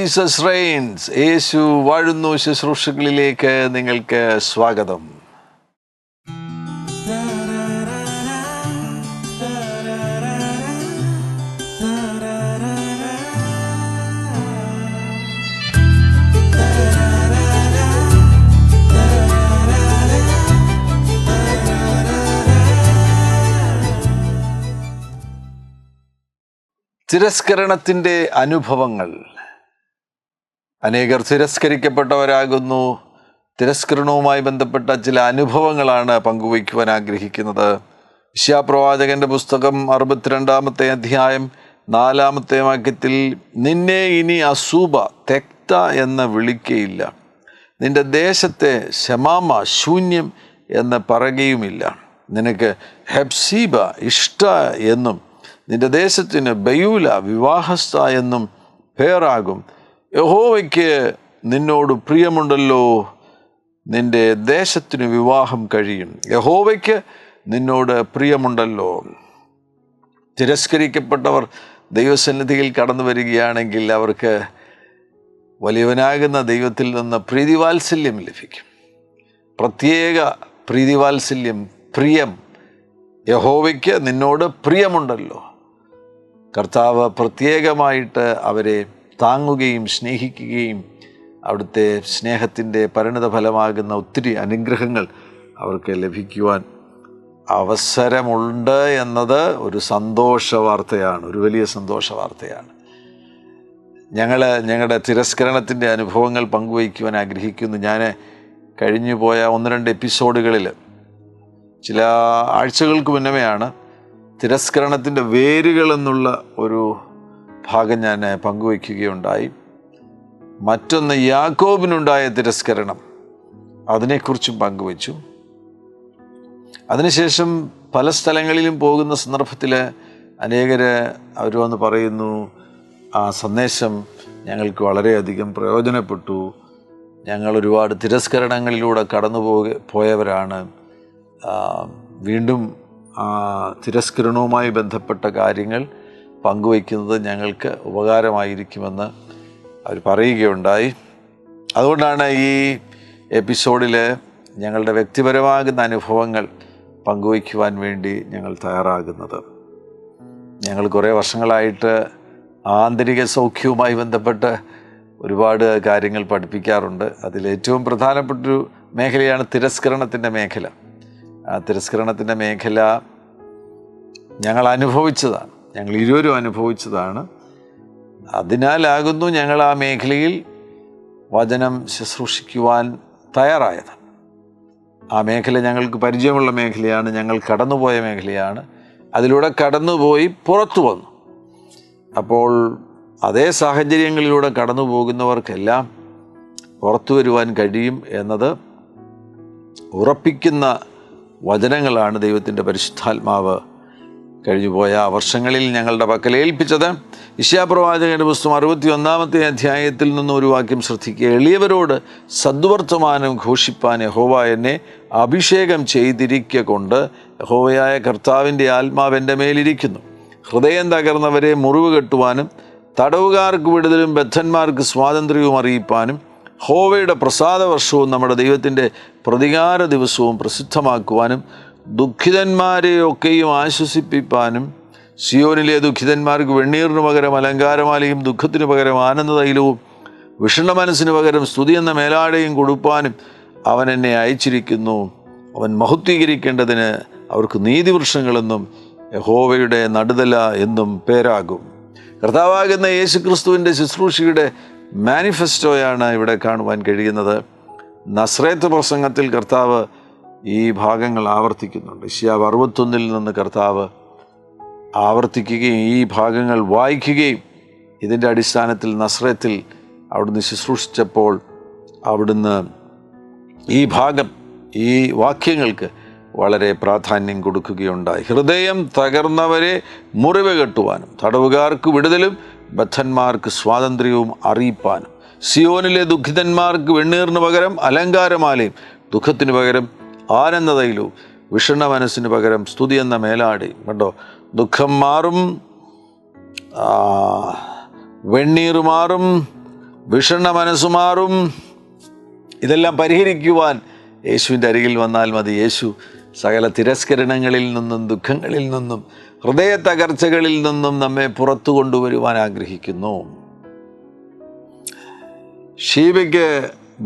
Jesus Reigns, യേശു വാഴുന്നു ശുശ്രൂഷകളിലേക്ക് നിങ്ങൾക്ക് സ്വാഗതം. തിരസ്കരണത്തിൻ്റെ അനുഭവങ്ങൾ. അനേകർ തിരസ്കരിക്കപ്പെട്ടവരാകുന്നു. തിരസ്കരണവുമായി ബന്ധപ്പെട്ട ചില അനുഭവങ്ങളാണ് പങ്കുവയ്ക്കുവാൻ ആഗ്രഹിക്കുന്നത്. യശയ്യാപ്രവാചകന്റെ പുസ്തകം 62-ാമത്തെ അധ്യായം 4-ാമത്തെ വാക്യത്തിൽ, നിന്നെ ഇനി അസൂബ തെക്ത എന്ന് വിളിക്കയില്ല, നിന്റെ ദേശത്തെ ശമാമ ശൂന്യം എന്ന് പറയുകയുമില്ല. നിനക്ക് ഹെബ്സീബ ഇഷ്ട എന്നും നിന്റെ ദേശത്തിന് ബയൂല വിവാഹസ്ഥ എന്നും പേരാകും. യഹോവയ്ക്ക് നിന്നോട് പ്രിയമുണ്ടല്ലോ, നിന്റെ ദേശത്തിന് വിവാഹം കഴിയും. യഹോവയ്ക്ക് നിന്നോട് പ്രിയമുണ്ടല്ലോ. തിരസ്കരിക്കപ്പെട്ടവർ ദൈവസന്നിധിയിൽ കടന്നു വരികയാണെങ്കിൽ അവർക്ക് വലിയവനാകുന്ന ദൈവത്തിൽ നിന്ന് പ്രീതിവാത്സല്യം ലഭിക്കും. പ്രത്യേക പ്രീതിവാത്സല്യം, പ്രിയം. യഹോവയ്ക്ക് നിന്നോട് പ്രിയമുണ്ടല്ലോ. കർത്താവ് പ്രത്യേകമായിട്ട് അവരെ താങ്ങുകയും സ്നേഹിക്കുകയും അവിടുത്തെ സ്നേഹത്തിൻ്റെ പരിണിത ഫലമാകുന്ന ഒത്തിരി അനുഗ്രഹങ്ങൾ അവർക്ക് ലഭിക്കുവാൻ അവസരമുണ്ട് എന്നത് ഒരു സന്തോഷ വാർത്തയാണ്, ഒരു വലിയ സന്തോഷ വാർത്തയാണ്. ഞങ്ങളുടെ തിരസ്കരണത്തിൻ്റെ അനുഭവങ്ങൾ പങ്കുവയ്ക്കുവാൻ ആഗ്രഹിക്കുന്നു. ഞാൻ കഴിഞ്ഞു പോയ 1-2 എപ്പിസോഡുകളിൽ ചില ആഴ്ചകൾക്ക് മുന്നമേയാണ് തിരസ്കരണത്തിൻ്റെ വേരുകൾ എന്നുള്ള ഒരു ഭാഗം ഞാൻ പങ്കുവയ്ക്കുകയുണ്ടായി. മറ്റൊന്ന് യാക്കോബിനുണ്ടായ തിരസ്കരണം, അതിനെക്കുറിച്ചും പങ്കുവച്ചു. അതിനുശേഷം പല സ്ഥലങ്ങളിലും പോകുന്ന സന്ദർഭത്തിൽ അനേകർ അവർ വന്ന് പറയുന്നു, ആ സന്ദേശം ഞങ്ങൾക്ക് വളരെയധികം പ്രയോജനപ്പെട്ടു, ഞങ്ങൾ ഒരുപാട് തിരസ്കരണങ്ങളിലൂടെ കടന്നു പോയവരാണ്, വീണ്ടും തിരസ്കരണവുമായി ബന്ധപ്പെട്ട കാര്യങ്ങൾ പങ്കുവയ്ക്കുന്നത് ഞങ്ങൾക്ക് ഉപകാരമായിരിക്കുമെന്ന് അവർ പറയുകയുണ്ടായി. അതുകൊണ്ടാണ് ഈ എപ്പിസോഡിൽ ഞങ്ങളുടെ വ്യക്തിപരമാകുന്ന അനുഭവങ്ങൾ പങ്കുവയ്ക്കുവാൻ വേണ്ടി ഞങ്ങൾ തയ്യാറാകുന്നത്. ഞങ്ങൾ കുറേ വർഷങ്ങളായിട്ട് ആന്തരിക സൗഖ്യവുമായി ബന്ധപ്പെട്ട് ഒരുപാട് കാര്യങ്ങൾ പഠിപ്പിക്കാറുണ്ട്. അതിലേറ്റവും പ്രധാനപ്പെട്ടൊരു മേഖലയാണ് തിരസ്കരണത്തിൻ്റെ മേഖല. ആ തിരസ്കരണത്തിൻ്റെ മേഖല ഞങ്ങൾ അനുഭവിച്ചതാണ്, ഞങ്ങൾ ഇരുവരും അനുഭവിച്ചതാണ്. അതിനാലാകുന്നു ഞങ്ങൾ ആ മേഖലയിൽ വചനം ശുശ്രൂഷിക്കുവാൻ തയ്യാറായത്. ആ മേഖല ഞങ്ങൾക്ക് പരിചയമുള്ള മേഖലയാണ്, ഞങ്ങൾ കടന്നുപോയ മേഖലയാണ്. അതിലൂടെ കടന്നുപോയി പുറത്തു വന്നു. അപ്പോൾ അതേ സാഹചര്യങ്ങളിലൂടെ കടന്നു പോകുന്നവർക്കെല്ലാം പുറത്തു വരുവാൻ കഴിയും എന്നത് ഉറപ്പിക്കുന്ന വചനങ്ങളാണ് ദൈവത്തിൻ്റെ പരിശുദ്ധാത്മാവ് കഴിഞ്ഞുപോയ വർഷങ്ങളിൽ ഞങ്ങളുടെ പക്കൽ ഏൽപ്പിച്ചത്. യശയ്യാപ്രവാചകന്റെ പുസ്തകം 61-ാമത്തെ അധ്യായത്തിൽ നിന്ന് ഒരു വാക്യം ശ്രദ്ധിക്കുക. എളിയവരോട് സദ്വർത്തമാനം ഘോഷിപ്പാൻ യഹോവ എന്നെ അഭിഷേകം ചെയ്തിരിക്ക കൊണ്ട് യഹോവയായ കർത്താവിൻ്റെ ആത്മാവ് എൻ്റെ മേലിരിക്കുന്നു. ഹൃദയം തകർന്നവരെ മുറിവ് കെട്ടുവാനും തടവുകാർക്ക് വിടുതലും ബദ്ധന്മാർക്ക് സ്വാതന്ത്ര്യവും അറിയിപ്പാനും യഹോവയുടെ പ്രസാദ വർഷവും നമ്മുടെ ദൈവത്തിൻ്റെ പ്രതികാര ദിവസവും പ്രസിദ്ധമാക്കുവാനും ദുഃഖിതന്മാരെയൊക്കെയും ആശ്വസിപ്പിപ്പാനും സിയോനിലെ ദുഃഖിതന്മാർക്ക് വെണ്ണീറിന് പകരം അലങ്കാരമാലയും ദുഃഖത്തിന് പകരം ആനന്ദതൈലവും വിഷണ്ണ മനസ്സിന് പകരം സ്തുതി എന്ന മേലാടയും കൊടുപ്പാനും അവൻ എന്നെ അയച്ചിരിക്കുന്നു. അവൻ മഹത്വീകരിക്കേണ്ടതിന് അവർക്ക് നീതിവൃക്ഷങ്ങളെന്നും യഹോവയുടെ നടുതല എന്നും പേരാകും. കർത്താവാകുന്ന യേശുക്രിസ്തുവിൻ്റെ ശുശ്രൂഷയുടെ മാനിഫെസ്റ്റോയാണ് ഇവിടെ കാണുവാൻ കഴിയുന്നത്. നസ്രേത്ത് പ്രസംഗത്തിൽ കർത്താവ് ഈ ഭാഗങ്ങൾ ആവർത്തിക്കുന്നുണ്ട്. യശയ്യാ 61 നിന്ന് കർത്താവ് ആവർത്തിക്കുകയും ഈ ഭാഗങ്ങൾ വായിക്കുകയും ഇതിൻ്റെ അടിസ്ഥാനത്തിൽ നസ്രേത്തിൽ അവിടുന്ന് ശുശ്രൂഷിച്ചപ്പോൾ അവിടുന്ന് ഈ ഭാഗം, ഈ വാക്യങ്ങൾക്ക് വളരെ പ്രാധാന്യം കൊടുക്കുകയുണ്ടായി. ഹൃദയം തകർന്നവരെ മുറിവ് കെട്ടുവാനും തടവുകാർക്ക് വിടുതലും ബദ്ധന്മാർക്ക് സ്വാതന്ത്ര്യവും അറിയിപ്പാനും സിയോനിലെ ദുഃഖിതന്മാർക്ക് വെണ്ണീറിന് പകരം അലങ്കാരമാലയും ദുഃഖത്തിന് പകരം ആനന്ദതൈലവും വിഷണ്ണ മനസ്സിന് പകരം സ്തുതി എന്ന മേലാടയും. കണ്ടോ, ദുഃഖം മാറും, വെണ്ണീർ മാറും, വിഷണ്ണ മനസ്സുമാറും. ഇതെല്ലാം പരിഹരിക്കുവാൻ യേശുവിൻ്റെ അരികിൽ വന്നാൽ മതി. യേശു സകല തിരസ്കരണങ്ങളിൽ നിന്നും ദുഃഖങ്ങളിൽ നിന്നും ഹൃദയ തകർച്ചകളിൽ നിന്നും നമ്മെ പുറത്തു കൊണ്ടുവരുവാൻ ആഗ്രഹിക്കുന്നു. ഷീബയ്ക്ക്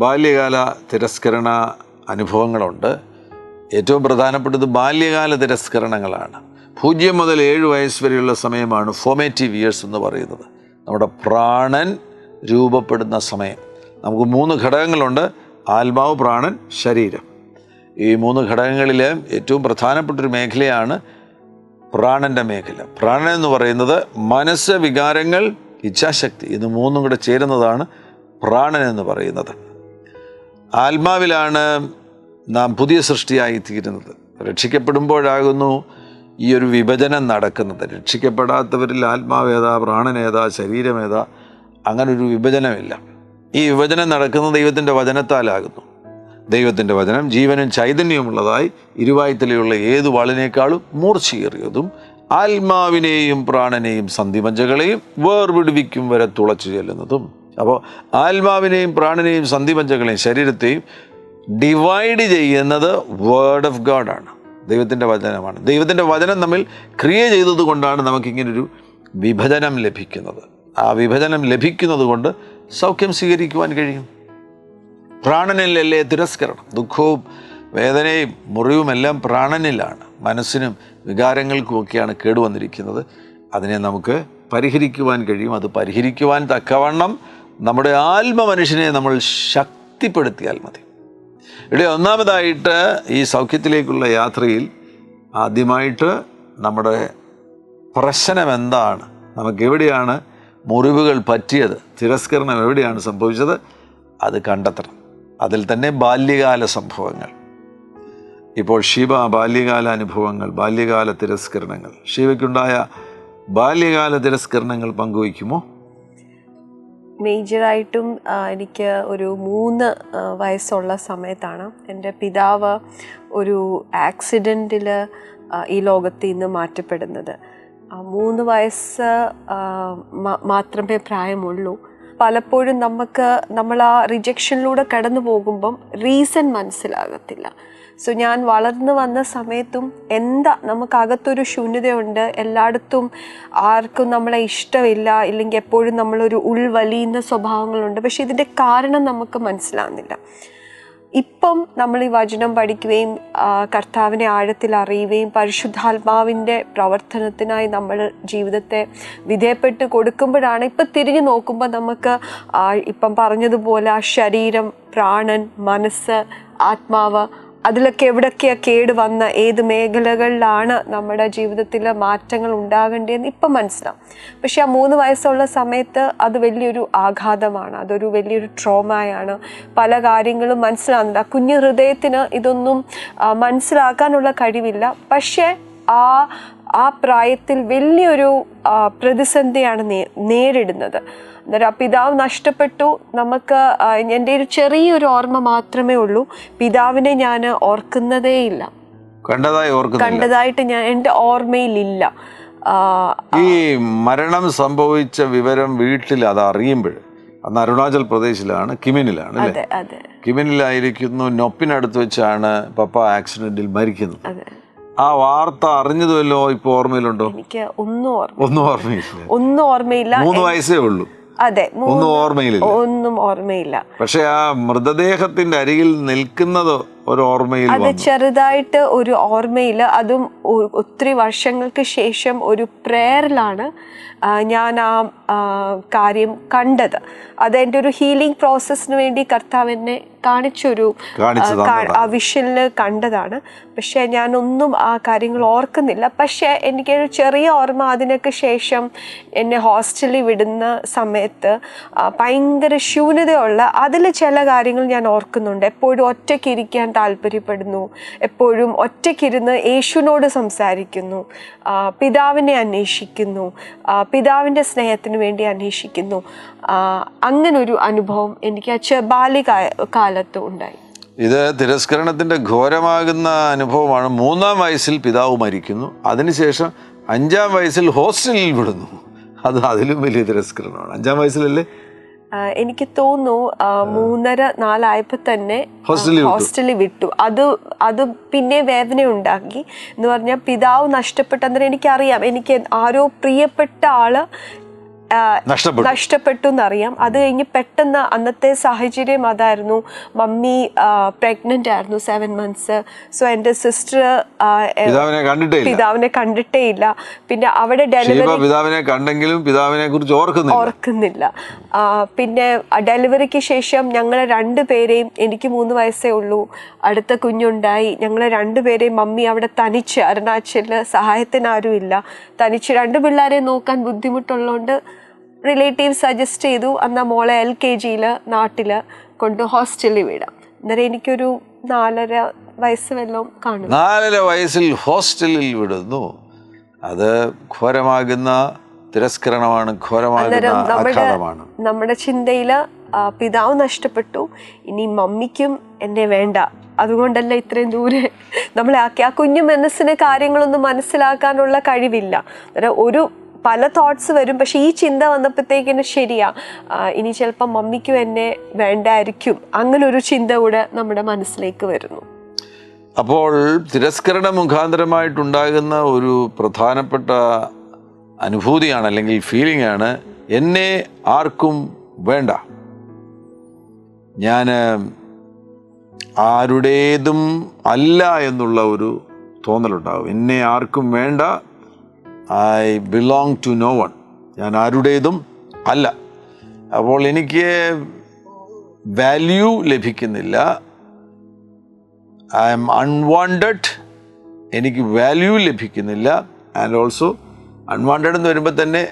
ബാല്യകാല തിരസ്കരണ അനുഭവങ്ങളുണ്ട്. ഏറ്റവും പ്രധാനപ്പെട്ടത് ബാല്യകാല തിരസ്കരണങ്ങളാണ്. 0 മുതൽ 7 വയസ്സ് വരെയുള്ള സമയമാണ് ഫോമേറ്റീവ് ഇയേഴ്സ് എന്ന് പറയുന്നത്. നമ്മുടെ പ്രാണൻ രൂപപ്പെടുന്ന സമയം. നമുക്ക് 3 ഘടകങ്ങളുണ്ട്: ആത്മാവ്, പ്രാണൻ, ശരീരം. ഈ 3 ഘടകങ്ങളിൽ ഏറ്റവും പ്രധാനപ്പെട്ടൊരു മേഖലയാണ് പ്രാണൻ്റെ മേഖല. പ്രാണൻ എന്ന് പറയുന്നത് മനസ്സ്, വികാരങ്ങൾ, ഇച്ഛാശക്തി. ഇത് 3ഉം കൂടെ ചേരുന്നതാണ് പ്രാണൻ എന്ന് പറയുന്നത്. ആത്മാവിലാണ് നാം പുതിയ സൃഷ്ടിയായിത്തീരുന്നത്. രക്ഷിക്കപ്പെടുമ്പോഴാകുന്നു ഈ ഒരു വിഭജനം നടക്കുന്നത്. രക്ഷിക്കപ്പെടാത്തവരിൽ ആത്മാവേതാ, പ്രാണനേതാ, ശരീരമേതാ, അങ്ങനൊരു വിഭജനമില്ല. ഈ വിഭജനം നടക്കുന്നത് ദൈവത്തിൻ്റെ വചനത്താലാകുന്നു. ദൈവത്തിൻ്റെ വചനം ജീവനും ചൈതന്യവുമുള്ളതായി ഇരുവായ്ത്തലയുള്ള ഏതു വാളിനേക്കാളും മൂർച്ചയേറിയതും ആത്മാവിനെയും പ്രാണനെയും സന്ധിപഞ്ചകളെയും വേർപിടിവിക്കും വരെ തുളച്ചു ചെല്ലുന്നതും. അപ്പോൾ ആത്മാവിനെയും പ്രാണനെയും സന്ധിപഞ്ചകളെയും ശരീരത്തെയും ഡിവൈഡ് ചെയ്യുന്നത് വേർഡ് ഓഫ് ഗോഡാണ്, ദൈവത്തിൻ്റെ വചനമാണ്. ദൈവത്തിൻ്റെ വചനം തമ്മിൽ ക്രിയ ചെയ്തത് കൊണ്ടാണ് നമുക്കിങ്ങനൊരു വിഭജനം ലഭിക്കുന്നത്. ആ വിഭജനം ലഭിക്കുന്നത് കൊണ്ട് സൗഖ്യം സ്വീകരിക്കുവാൻ കഴിയും. പ്രാണനിലല്ലേ തിരസ്കരണം. ദുഃഖവും വേദനയും മുറിവുമെല്ലാം പ്രാണനിലാണ്. മനസ്സിനും വികാരങ്ങൾക്കുമൊക്കെയാണ് കേടുവന്നിരിക്കുന്നത്. അതിനെ നമുക്ക് പരിഹരിക്കുവാൻ കഴിയും. അത് പരിഹരിക്കുവാൻ തക്കവണ്ണം നമ്മുടെ ആത്മമനുഷ്യനെ നമ്മൾ ശക്തിപ്പെടുത്തിയാൽ മതി. ഇവിടെ ഒന്നാമതായിട്ട് ഈ സൗഖ്യത്തിലേക്കുള്ള യാത്രയിൽ ആദ്യമായിട്ട് നമ്മുടെ പ്രശ്നം എന്താണ്, നമുക്കെവിടെയാണ് മുറിവുകൾ പറ്റിയത്, തിരസ്കരണം എവിടെയാണ് സംഭവിച്ചത്, അത് കണ്ടെത്തണം. അതിൽ തന്നെ ബാല്യകാല സംഭവങ്ങൾ. ഇപ്പോൾ ഷീബ ബാല്യകാല അനുഭവങ്ങൾ, ബാല്യകാല തിരസ്കരണങ്ങൾ, ഷീബയ്ക്കുണ്ടായ ബാല്യകാല തിരസ്കരണങ്ങൾ പങ്കുവയ്ക്കുമോ? മേജറായിട്ടും എനിക്ക് ഒരു 3 വയസ്സുള്ള സമയത്താണ് എൻ്റെ പിതാവ് ഒരു ആക്സിഡൻറ്റിൽ ഈ ലോകത്തിൽ നിന്ന് മാറ്റപ്പെടുന്നത്. 3 വയസ്സ് മാത്രമേ പ്രായമുള്ളൂ. പലപ്പോഴും നമ്മൾ ആ റിജക്ഷനിലൂടെ കടന്നു പോകുമ്പം റീസൺ മനസ്സിലാകത്തില്ല. സോ ഞാൻ വളർന്നു വന്ന സമയത്തും നമുക്കകത്തൊരു ശൂന്യതയുണ്ട്. എല്ലായിടത്തും ആർക്കും നമ്മളെ ഇഷ്ടമില്ല, ഇല്ലെങ്കിൽ എപ്പോഴും നമ്മളൊരു ഉൾവലിയുന്ന സ്വഭാവങ്ങളുണ്ട്. പക്ഷെ ഇതിൻ്റെ കാരണം നമുക്ക് മനസ്സിലാകുന്നില്ല. ഇപ്പം നമ്മൾ ഈ വചനം പഠിക്കുകയും കർത്താവിനെ ആഴത്തിൽ അറിയുകയും പരിശുദ്ധാത്മാവിൻ്റെ പ്രവർത്തനത്തിനായി നമ്മൾ ജീവിതത്തെ വിധേയപ്പെട്ട് കൊടുക്കുമ്പോഴാണ് ഇപ്പം തിരിഞ്ഞു നോക്കുമ്പോൾ നമുക്ക് ഇപ്പം പറഞ്ഞതുപോലെ ആ ശരീരം, പ്രാണൻ, മനസ്സ്, ആത്മാവ്, അതിലൊക്കെ എവിടൊക്കെയാണ് കേട് വന്ന, ഏത് മേഖലകളിലാണ് നമ്മുടെ ജീവിതത്തിൽ മാറ്റങ്ങൾ ഉണ്ടാകേണ്ടതെന്ന് ഇപ്പം മനസ്സിലാവും. പക്ഷെ ആ 3 വയസ്സുള്ള സമയത്ത് അത് വലിയൊരു ആഘാതമാണ്, അതൊരു വലിയൊരു ട്രോമയാണ്. പല കാര്യങ്ങളും മനസ്സിലാകുന്നില്ല. കുഞ്ഞു ഹൃദയത്തിന് ഇതൊന്നും മനസ്സിലാക്കാനുള്ള കഴിവില്ല. പക്ഷേ ആ പ്രായത്തിൽ വലിയൊരു പ്രതിസന്ധിയാണ് നേരിടുന്നത്. അന്നേരം ആ പിതാവ് നഷ്ടപ്പെട്ടു. നമുക്ക് എൻ്റെ ഒരു ചെറിയൊരു ഓർമ്മ മാത്രമേ ഉള്ളൂ. പിതാവിനെ ഞാൻ ഓർക്കുന്നതേയില്ല, കണ്ടതായിട്ട് എൻ്റെ ഓർമ്മയിലില്ല. ഈ മരണം സംഭവിച്ച വിവരം വീട്ടിൽ അത് അറിയുമ്പോൾ, അന്ന് അരുണാചൽ പ്രദേശിലാണ്, കിമിനിലാണ് അല്ലേ? കിമിനിലായിരിക്കുന്നു. നൊപ്പിനടുത്ത് വെച്ചാണ് പപ്പ ആക്സിഡന്റിൽ മരിക്കുന്നത്. ആ വാർത്ത അറിഞ്ഞതുമല്ലോ ഇപ്പൊ ഓർമ്മയിലുണ്ടോ? എനിക്ക് ഒന്നും ഓർമ്മയില്ല. 3 വയസ്സേ ഉള്ളൂ. അതെ, ഒന്നും ഓർമ്മയില്ല. പക്ഷെ ആ മൃതദേഹത്തിന്റെ അരികിൽ നിൽക്കുന്നത് ഒരു ഓർമ്മയിൽ, അത് ചെറുതായിട്ട് ഒരു ഓർമ്മയില്ല. അതും ഒത്തിരി വർഷങ്ങൾക്ക് ശേഷം ഒരു പ്രേയറിലാണ് ഞാൻ ആ കാര്യം കണ്ടത്. അതെൻ്റെ ഒരു ഹീലിംഗ് പ്രോസസ്സിന് വേണ്ടി കർത്താവ് എന്നെ കാണിച്ചൊരു ആ വിഷനില് കണ്ടതാണ്. പക്ഷെ ഞാനൊന്നും ആ കാര്യങ്ങൾ ഓർക്കുന്നില്ല. പക്ഷെ എനിക്കൊരു ചെറിയ ഓർമ്മ, അതിനൊക്കെ ശേഷം എന്നെ ഹോസ്റ്റലിൽ വിടുന്ന സമയത്ത് ഭയങ്കര ശൂന്യതയുള്ള അതിൽ ചില കാര്യങ്ങൾ ഞാൻ ഓർക്കുന്നുണ്ട്. എപ്പോഴും ഒറ്റയ്ക്കിരിക്കാൻ താല്പര്യപ്പെടുന്നു, എപ്പോഴും ഒറ്റയ്ക്കിരുന്ന് യേശുവിനോട് സംസാരിക്കുന്നു, പിതാവിനെ അന്വേഷിക്കുന്നു, പിതാവിൻ്റെ സ്നേഹത്തിന് വേണ്ടി അന്വേഷിക്കുന്നു. അങ്ങനൊരു അനുഭവം എനിക്ക് ബാല്യകാലത്ത് ഉണ്ടായി. ഇത് തിരസ്കരണത്തിൻ്റെ ഘോരമാകുന്ന അനുഭവമാണ്. 3-ാം വയസ്സിൽ പിതാവ് മരിക്കുന്നു. അതിനുശേഷം 5-ാം വയസ്സിൽ ഹോസ്റ്റലിൽ വിടുന്നു. അത് അതിലും വലിയ തിരസ്കരണമാണ്. 5-ാം വയസ്സിലല്ലേ എനിക്ക് തോന്നുന്നു 3:30-4 ആയപ്പോൾ തന്നെ ഹോസ്റ്റലിൽ വിട്ടു. അത് പിന്നെ വേദന ഉണ്ടാക്കി എന്ന് പറഞ്ഞാൽ പിതാവ് നഷ്ടപ്പെട്ട അന്നേരം എനിക്കറിയാം എനിക്ക് ആരോ പ്രിയപ്പെട്ട ആള് നഷ്ടപ്പെട്ടു എന്നറിയാം. അത് കഴിഞ്ഞ് പെട്ടെന്ന് അന്നത്തെ സാഹചര്യം അതായിരുന്നു. മമ്മി പ്രഗ്നന്റ് ആയിരുന്നു 7 months. സോ എൻ്റെ സിസ്റ്റർ പിതാവിനെ കണ്ടിട്ടേ ഇല്ല. പിന്നെ അവിടെ പിതാവിനെ കണ്ടെങ്കിലും പിതാവിനെ കുറിച്ച് ഓർക്കുന്നില്ല. പിന്നെ ഡെലിവറിക്ക് ശേഷം ഞങ്ങളെ 2 പേരെയും, എനിക്ക് 3 വയസ്സേ ഉള്ളൂ, അടുത്ത കുഞ്ഞുണ്ടായി. ഞങ്ങളെ 2 പേരെയും മമ്മി അവിടെ തനിച്ച്, അരുണാചലിൽ സഹായത്തിന് ആരും ഇല്ല, തനിച്ച് 2 പിള്ളേരെ നോക്കാൻ ബുദ്ധിമുട്ടുള്ളതുകൊണ്ട് റിലേറ്റീവ് സജസ്റ്റ് ചെയ്തു എന്നാൽ മോളെ LKG നാട്ടിൽ കൊണ്ട് ഹോസ്റ്റലിൽ വിടാം. അന്നേരം എനിക്കൊരു 4.5 വയസ്സ് വല്ലതും കാണും. 4.5 വയസ്സിൽ ഹോസ്റ്റലിൽ വിടുന്നു. അത് ഘോരമാകുന്ന തിരസ്കരണമാണ്, ഘോരമാകുന്ന നമ്മുടെ ചിന്തയില് പിതാവ് നഷ്ടപ്പെട്ടു, ഇനി മമ്മിക്കും എന്നെ വേണ്ട, അതുകൊണ്ടല്ല ഇത്രയും ദൂരെ നമ്മളെ ആക്കി. ആ കുഞ്ഞു മനസ്സിന് കാര്യങ്ങളൊന്നും മനസ്സിലാക്കാനുള്ള കഴിവില്ല. ഒരു പല തോട്ട്സ് വരും. പക്ഷെ ഈ ചിന്ത വന്നപ്പോഴത്തേക്കിന് ശരിയാ, ഇനി ചിലപ്പോൾ മമ്മിക്കും എന്നെ വേണ്ടായിരിക്കും, അങ്ങനെ ഒരു ചിന്ത കൂടെ നമ്മുടെ മനസ്സിലേക്ക് വരുന്നു. അപ്പോൾ തിരസ്കരണ മുഖാന്തരമായിട്ടുണ്ടാകുന്ന ഒരു പ്രധാനപ്പെട്ട അനുഭൂതിയാണ് അല്ലെങ്കിൽ ഫീലിംഗ് ആണ് എന്നെ ആർക്കും വേണ്ട, ഞാൻ ആരുടേതും അല്ല എന്നുള്ള ഒരു തോന്നലുണ്ടാകും. എന്നെ ആർക്കും വേണ്ട, I belong to no one, ഞാൻ ആരുടേതും അല്ല. അപ്പോൾ എനിക്ക് വാല്യൂ ലഭിക്കുന്നില്ല, ഐ എം അൺവാണ്ടഡ്, എനിക്ക് വാല്യൂ ലഭിക്കുന്നില്ല. ആൻഡ് ഓൾസോ അൺവാണ്ടഡ് എന്ന് വരുമ്പോൾ തന്നെ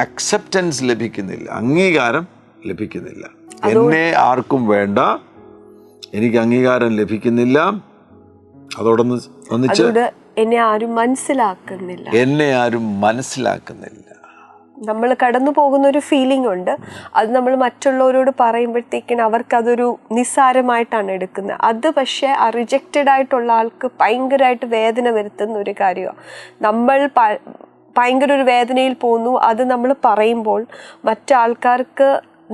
അക്സെപ്റ്റൻസ് ലഭിക്കുന്നില്ല, അംഗീകാരം ലഭിക്കുന്നില്ല. എന്നെ ആർക്കും വേണ്ട, എനിക്ക് അംഗീകാരം ലഭിക്കുന്നില്ല, ഒന്നിച്ച് എന്നെ ആരും മനസ്സിലാക്കുന്നില്ല. നമ്മൾ കടന്നു പോകുന്ന ഒരു ഫീലിംഗ് ഉണ്ട്. അത് നമ്മൾ മറ്റുള്ളവരോട് പറയുമ്പോഴത്തേക്കിന് അവർക്കതൊരു നിസ്സാരമായിട്ടാണ് എടുക്കുന്നത്. അത് പക്ഷേ ആ റിജക്റ്റഡ് ആയിട്ടുള്ള ആൾക്ക് ഭയങ്കരമായിട്ട് വേദന വരുത്തുന്ന ഒരു കാര്യമാണ്. നമ്മൾ ഭയങ്കര ഒരു വേദനയിൽ പോകുന്നു. അത് നമ്മൾ പറയുമ്പോൾ മറ്റാൾക്കാർക്ക്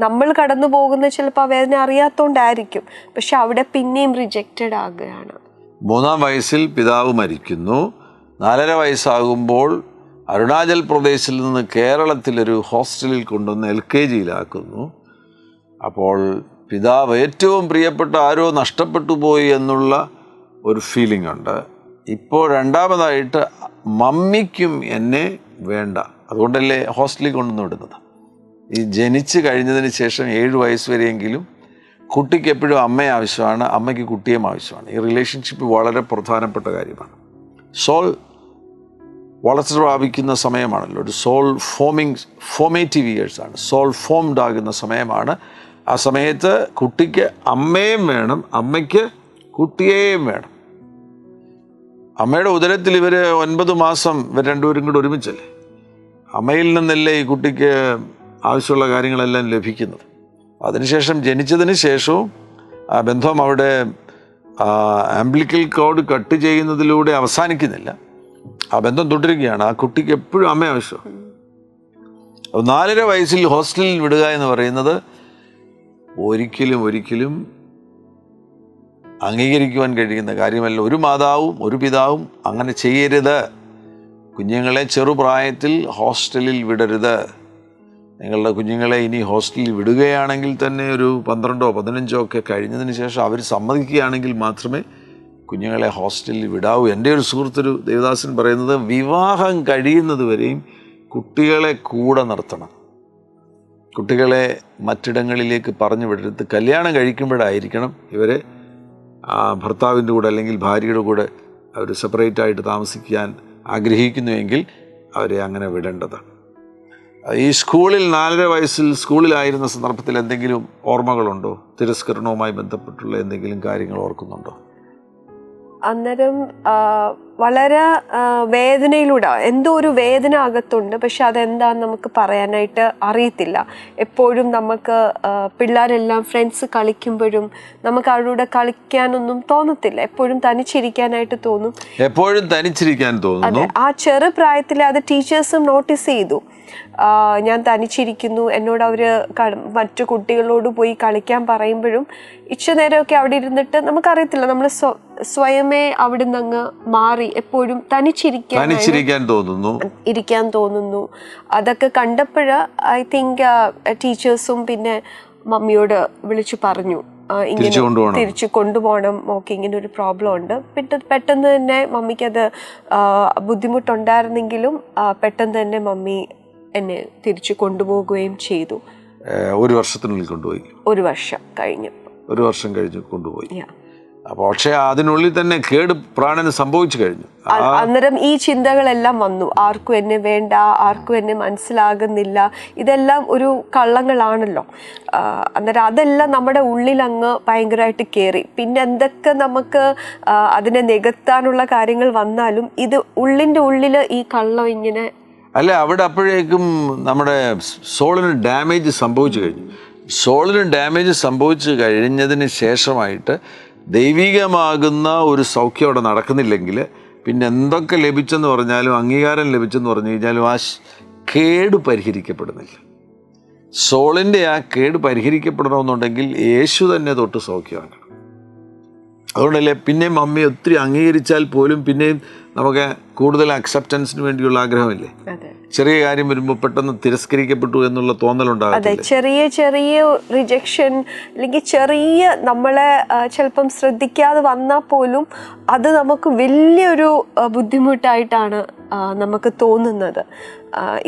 നമ്മൾ കടന്നു പോകുന്ന ചിലപ്പോൾ ആ വേദന അറിയാത്തോണ്ടായിരിക്കും, പക്ഷെ അവിടെ പിന്നെയും റിജക്റ്റഡ് ആകുകയാണ്. 3-ാം വയസ്സിൽ പിതാവ് മരിക്കുന്നു. 4.5 വയസ്സാകുമ്പോൾ അരുണാചൽ പ്രദേശിൽ നിന്ന് കേരളത്തിലൊരു ഹോസ്റ്റലിൽ കൊണ്ടുവന്ന് LKG-യിലാക്കുന്നു. അപ്പോൾ പിതാവ് ഏറ്റവും പ്രിയപ്പെട്ട ആരോ നഷ്ടപ്പെട്ടു പോയി എന്നുള്ള ഒരു ഫീലിംഗ് ഉണ്ട്. ഇപ്പോൾ രണ്ടാമതായിട്ട് മമ്മിക്കും എന്നെ വേണ്ട, അതുകൊണ്ടല്ലേ ഹോസ്റ്റലിൽ കൊണ്ടുവന്ന് വിടുന്നത്. ഈ ജനിച്ച് കഴിഞ്ഞതിന് ശേഷം 7 വയസ്സ് വരെയെങ്കിലും കുട്ടിക്ക് എപ്പോഴും അമ്മയെ ആവശ്യമാണ്, അമ്മയ്ക്ക് കുട്ടിയും ആവശ്യമാണ്. ഈ റിലേഷൻഷിപ്പ് വളരെ പ്രധാനപ്പെട്ട കാര്യമാണ്. സോൾ വളർച്ച പ്രാപിക്കുന്ന സമയമാണല്ലോ, ഒരു സോൾ ഫോമേറ്റീവ് ഇയേഴ്സാണ്, സോൾ ഫോംഡ് ആകുന്ന സമയമാണ്. ആ സമയത്ത് കുട്ടിക്ക് അമ്മയും വേണം, അമ്മയ്ക്ക് കുട്ടിയെയും വേണം. അമ്മയുടെ ഉദരത്തിൽ ഇവർ 9 മാസം ഇവർ രണ്ടുപേരും കൂടെ ഒരുമിച്ചല്ലേ, അമ്മയിൽ നിന്നല്ലേ ഈ കുട്ടിക്ക് ആവശ്യമുള്ള കാര്യങ്ങളെല്ലാം ലഭിക്കുന്നത്. അതിനുശേഷം ജനിച്ചതിന് ശേഷവും ആ ബന്ധം അവിടെ ആംബ്ലിക്കൽ കോഡ് കട്ട് ചെയ്യുന്നതിലൂടെ അവസാനിക്കുന്നില്ല, ആ ബന്ധം തുടരുകയാണ്. ആ കുട്ടിക്ക് എപ്പോഴും അമ്മ ആവശ്യമാണ്. അപ്പോൾ 4.5 വയസ്സിൽ ഹോസ്റ്റലിൽ വിടുക എന്ന് പറയുന്നത് ഒരിക്കലും അംഗീകരിക്കുവാൻ കഴിയുന്ന കാര്യമല്ല. ഒരു മാതാവും ഒരു പിതാവും അങ്ങനെ ചെയ്യരുത്. കുഞ്ഞുങ്ങളെ ചെറുപ്രായത്തിൽ ഹോസ്റ്റലിൽ വിടരുത്. നിങ്ങളുടെ കുഞ്ഞുങ്ങളെ ഇനി ഹോസ്റ്റലിൽ വിടുകയാണെങ്കിൽ തന്നെ ഒരു 12-ഓ 15-ഓ ഒക്കെ കഴിഞ്ഞതിന് ശേഷം അവർ സമ്മതിക്കുകയാണെങ്കിൽ മാത്രമേ കുഞ്ഞുങ്ങളെ ഹോസ്റ്റലിൽ വിടാവൂ. എൻ്റെ ഒരു സുഹൃത്തൊരു ദേവദാസൻ പറയുന്നത്, വിവാഹം കഴിയുന്നത് വരെയും കുട്ടികളെ കൂടെ നിർത്തണം, കുട്ടികളെ മറ്റിടങ്ങളിലേക്ക് പറഞ്ഞു വിടരുത്. കല്യാണം കഴിക്കുമ്പോഴായിരിക്കണം ഇവരെ ഭർത്താവിൻ്റെ കൂടെ അല്ലെങ്കിൽ ഭാര്യയുടെ കൂടെ അവർ സെപ്പറേറ്റായിട്ട് താമസിക്കാൻ ആഗ്രഹിക്കുന്നുവെങ്കിൽ അവരെ അങ്ങനെ വിടേണ്ടതാണ്. ഈ സ്കൂളിൽ 4.5 വയസ്സിൽ സ്കൂളിലായിരുന്ന സന്ദർഭത്തിൽ എന്തെങ്കിലും ഓർമ്മകളുണ്ടോ? തിരസ്കരണവുമായി ബന്ധപ്പെട്ടുള്ള എന്തെങ്കിലും കാര്യങ്ങൾ ഓർക്കുന്നുണ്ടോ? അന്നേരം വളരെ വേദനയിലൂടെ എന്തോ ഒരു വേദന അകത്തുണ്ട്, പക്ഷെ അതെന്താന്ന് നമുക്ക് പറയാനായിട്ട് അറിയത്തില്ല. എപ്പോഴും നമുക്ക് പിള്ളേരെല്ലാം ഫ്രണ്ട്സ് കളിക്കുമ്പോഴും നമുക്ക് അവരുടെ കളിക്കാനൊന്നും തോന്നത്തില്ല, എപ്പോഴും തനിച്ചിരിക്കാനായിട്ട് തോന്നും, എപ്പോഴും തനിച്ചിരിക്കാൻ തോന്നുന്നു. ആ ചെറു പ്രായത്തിൽ അത് ടീച്ചേഴ്സും നോട്ടീസ് ചെയ്തു. ഞാൻ തനിച്ചിരിക്കുന്നു, എന്നോട് അവർ മറ്റു കുട്ടികളോട് പോയി കളിക്കാൻ പറയുമ്പോഴും ഇച്ച നേരമൊക്കെ അവിടെ ഇരുന്നിട്ട് നമുക്കറിയത്തില്ല, നമ്മൾ സ്വയമേ അവിടെ നിന്ന് അങ്ങ് മാറി എപ്പോഴും തനിച്ചിരിക്കാൻ തോന്നുന്നു. അതൊക്കെ കണ്ടപ്പോഴ് ഐ തിങ്ക് ടീച്ചേഴ്സും പിന്നെ മമ്മിയോട് വിളിച്ചു പറഞ്ഞു, ഇങ്ങനെ തിരിച്ചു കൊണ്ടുപോകണം, മോക്ക് ഇങ്ങനെ ഒരു പ്രോബ്ലം ഉണ്ട്. പെട്ടെന്ന് തന്നെ മമ്മിക്കത് ബുദ്ധിമുട്ടുണ്ടായിരുന്നെങ്കിലും പെട്ടെന്ന് തന്നെ മമ്മി എന്നെ തിരിച്ചു കൊണ്ടുപോകുകയും ചെയ്തു. ഒരു വർഷത്തിനുള്ളിൽ കൊണ്ടുപോയി. ഒരു വർഷം കഴിഞ്ഞു കൊണ്ടുപോയി. അപ്പോൾ പക്ഷേ അതിനുള്ളിൽ തന്നെ കേട് പ്രാണന് സംഭവിച്ചു കഴിഞ്ഞു. അന്നേരം ഈ ചിന്തകളെല്ലാം വന്നു, ആർക്കും എന്നെ വേണ്ട, ആർക്കും എന്നെ മനസ്സിലാകുന്നില്ല, ഇതെല്ലാം ഒരു കള്ളങ്ങളാണല്ലോ. അന്നേരം അതെല്ലാം നമ്മുടെ ഉള്ളിൽ അങ്ങ് ഭയങ്കരമായിട്ട് കയറി. പിന്നെ എന്തൊക്കെ നമുക്ക് അതിനെ നികത്താനുള്ള കാര്യങ്ങൾ വന്നാലും ഇത് ഉള്ളിൻ്റെ ഉള്ളിൽ ഈ കള്ളം ഇങ്ങനെ അല്ല, അവിടെ അപ്പോഴേക്കും നമ്മുടെ സോളിന് ഡാമേജ് സംഭവിച്ചു കഴിഞ്ഞു. സോളിന് ഡാമേജ് സംഭവിച്ചു കഴിഞ്ഞതിന് ശേഷമായിട്ട് ദൈവികമാകുന്ന ഒരു സൗഖ്യം അവിടെ നടക്കുന്നില്ലെങ്കിൽ പിന്നെ എന്തൊക്കെ ലഭിച്ചെന്ന് പറഞ്ഞാലും, അംഗീകാരം ലഭിച്ചെന്ന് പറഞ്ഞു കഴിഞ്ഞാലും ആ കേട് പരിഹരിക്കപ്പെടുന്നില്ല. സോളിൻ്റെ ആ കേട് പരിഹരിക്കപ്പെടണമെന്നുണ്ടെങ്കിൽ യേശു തന്നെ തൊട്ട് സൗഖ്യമാക്കണം. അതുകൊണ്ടല്ലേ പിന്നെയും മമ്മി ഒത്തിരി അംഗീകരിച്ചാൽ പോലും പിന്നെയും നമുക്ക് കൂടുതൽ അക്സെപ്റ്റൻസിന് വേണ്ടിയുള്ള ആഗ്രഹമില്ലേ? ചെറിയ കാര്യം വരുമ്പോൾ പെട്ടെന്ന് തിരസ്കരിക്കപ്പെട്ടു എന്നുള്ള തോന്നലുണ്ടാകും. അതെ, ചെറിയ ചെറിയ റിജക്ഷൻ അല്ലെങ്കിൽ ചെറിയ നമ്മളെ ചിലപ്പം ശ്രദ്ധിക്കാതെ വന്നാൽ പോലും അത് നമുക്ക് വലിയൊരു ബുദ്ധിമുട്ടായിട്ടാണ് നമുക്ക് തോന്നുന്നത്.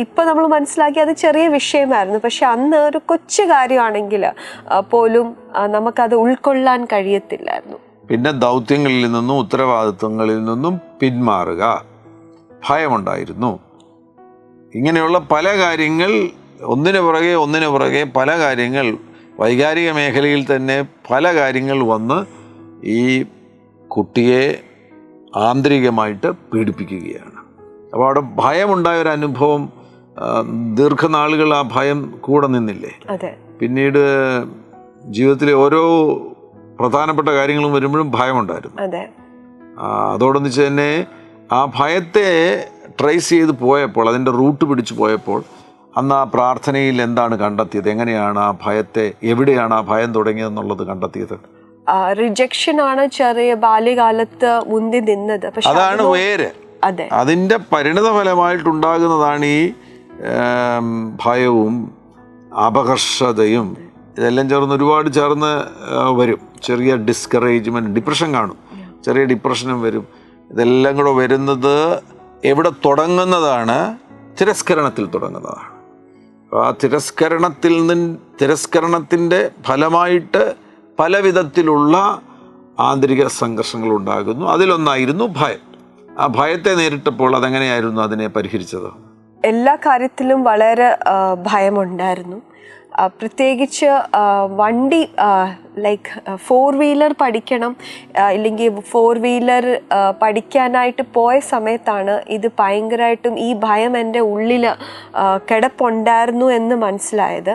ഇപ്പം നമ്മൾ മനസ്സിലാക്കി അത് ചെറിയ വിഷയമായിരുന്നു, പക്ഷെ അന്ന് ഒരു കൊച്ചു കാര്യമാണെങ്കിൽ പോലും നമുക്കത് ഉൾക്കൊള്ളാൻ കഴിയത്തില്ലായിരുന്നു. പിന്നെ ദൗത്യങ്ങളിൽ നിന്നും ഉത്തരവാദിത്വങ്ങളിൽ നിന്നും പിന്മാറുക, ഭയമുണ്ടായിരുന്നു. ഇങ്ങനെയുള്ള പല കാര്യങ്ങൾ ഒന്നിനു പുറകെ പല കാര്യങ്ങൾ വൈകാരിക മേഖലയിൽ തന്നെ പല കാര്യങ്ങൾ വന്ന് ഈ കുട്ടിയെ ആന്തരികമായിട്ട് പീഡിപ്പിക്കുകയാണ്. അപ്പോൾ അവിടെ ഭയമുണ്ടായൊരനുഭവം ദീർഘനാളുകൾ ആ ഭയം കൂടെ നിന്നില്ലേ? പിന്നീട് ജീവിതത്തിലെ ഓരോ പ്രധാനപ്പെട്ട കാര്യങ്ങളും വരുമ്പോഴും ഭയമുണ്ടായിരുന്നു. അതോടൊന്നിച്ച് തന്നെ ആ ഭയത്തെ ട്രേസ് ചെയ്ത് പോയപ്പോൾ, അതിൻ്റെ റൂട്ട് പിടിച്ചു പോയപ്പോൾ അന്ന് ആ പ്രാർത്ഥനയിൽ എന്താണ് കണ്ടെത്തിയത്? എങ്ങനെയാണ് ആ ഭയത്തെ, എവിടെയാണ് ആ ഭയം തുടങ്ങിയതെന്നുള്ളത് കണ്ടെത്തിയത്? റിജക്ഷൻ ആണ് ചെറിയ ബാല്യകാലത്ത് മുന്തി നിന്നത്. അതാണ് വേര്. അതിൻ്റെ പരിണിത ഫലമായിട്ടുണ്ടാകുന്നതാണ് ഈ ഭയവും അപകർഷതയും. ഇതെല്ലാം ഒരുപാട് ചേർന്ന് വരും. ചെറിയ ഡിസ്കറേജ്മെൻറ്റ്, ഡിപ്രഷൻ കാണും, ചെറിയ ഡിപ്രഷനും വരും. ഇതെല്ലാം കൂടെ വരുന്നത് എവിടെ തുടങ്ങുന്നതാണ്? തിരസ്കരണത്തിൽ തുടങ്ങുന്നതാണ്. ആ തിരസ്കരണത്തിൻ്റെ ഫലമായിട്ട് പല വിധത്തിലുള്ള ആന്തരിക സംഘർഷങ്ങൾ ഉണ്ടാകുന്നു. അതിലൊന്നായിരുന്നു ഭയം. ആ ഭയത്തെ നേരിട്ടപ്പോൾ അതെങ്ങനെയായിരുന്നു അതിനെ പരിഹരിച്ചത്? എല്ലാ കാര്യത്തിലും വളരെ ഭയമുണ്ടായിരുന്നു. പ്രത്യേകിച്ച് വണ്ടി ലൈക്ക് 4 വീലർ പഠിക്കണം, ഇല്ലെങ്കിൽ 4 വീലർ പഠിക്കാനായിട്ട് പോയ സമയത്താണ് ഇത് ഭയങ്കരമായിട്ടും ഈ ഭയം എൻ്റെ ഉള്ളിൽ കിടപ്പുണ്ടായിരുന്നു എന്ന് മനസ്സിലായത്.